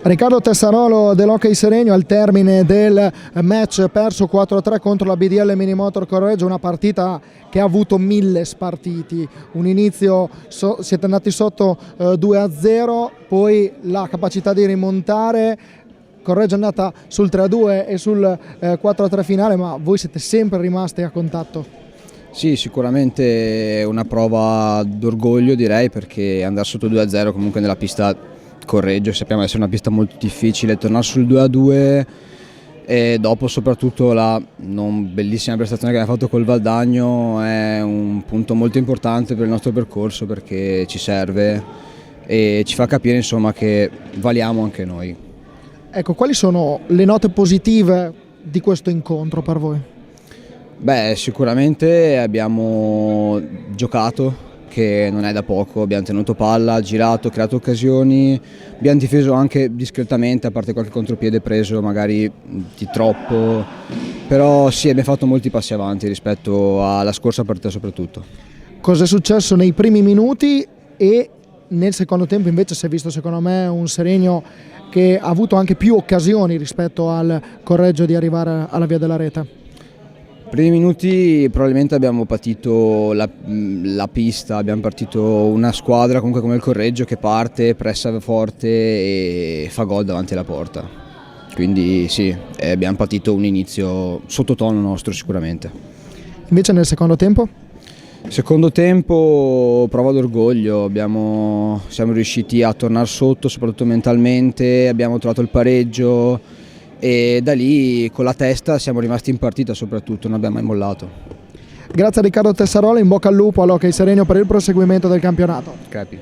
Riccardo Tessarolo dell'Hockey Seregno al termine del match perso 4-3 contro la BDL Minimotor Correggio, una partita che ha avuto 1000 spartiti, un inizio siete andati sotto 2-0, poi la capacità di rimontare, Correggio è andata sul 3-2 e sul 4-3 finale, ma voi siete sempre rimasti a contatto. Sì, sicuramente è una prova d'orgoglio, direi, perché andare sotto 2-0 comunque nella pista Correggio sappiamo essere una pista molto difficile, tornare sul 2-2 e dopo soprattutto la non bellissima prestazione che abbiamo fatto col Valdagno è un punto molto importante per il nostro percorso, perché ci serve e ci fa capire, insomma, che valiamo anche noi. Ecco, quali sono le note positive di questo incontro per voi? Beh, sicuramente abbiamo giocato, che non è da poco, abbiamo tenuto palla, girato, creato occasioni, abbiamo difeso anche discretamente, a parte qualche contropiede preso magari di troppo, però sì, abbiamo fatto molti passi avanti rispetto alla scorsa partita soprattutto. Cosa è successo nei primi minuti e nel secondo tempo invece si è visto secondo me un Seregno che ha avuto anche più occasioni rispetto al Correggio di arrivare alla via della rete? Primi minuti probabilmente abbiamo patito la pista, abbiamo partito una squadra comunque come il Correggio che parte, pressa forte e fa gol davanti alla porta. Quindi sì, abbiamo patito un inizio sottotono nostro sicuramente. Invece nel secondo tempo? Secondo tempo prova d'orgoglio, siamo riusciti a tornare sotto soprattutto mentalmente, abbiamo trovato il pareggio e da lì con la testa siamo rimasti in partita soprattutto, non abbiamo mai mollato. Grazie a Riccardo Tessarolo, in bocca al lupo all'Hockey Seregno per il proseguimento del campionato. Capi.